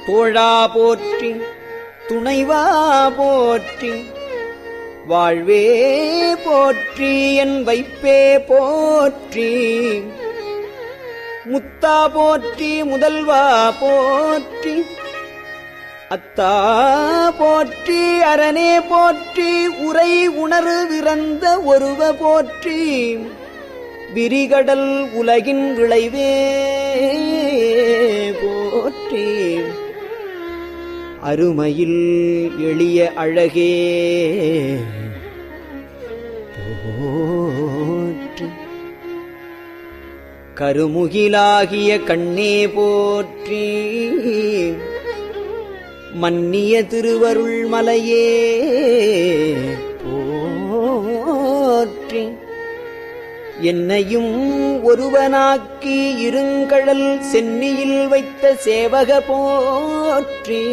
தோழா போற்றி துணைவா போற்றி வாழ்வே போற்றி என் வைப்பே போற்றி முத்தா போற்றி முதல்வா போற்றி அத்தா போற்றி அரணே போற்றி உரை உணர்வு விரந்த ஒருவ போற்றி விரிகடல் உலகின் விளைவே போற்றி அருமையில் எளிய அழகே போற்றி கருமுகிலாகிய கண்ணே போற்றி மன்னிய திருவருள் மலையே போற்றி என்னையும் ஒருவனாக்கி இருங்கடல் சென்னியில் வைத்த சேவக போற்றி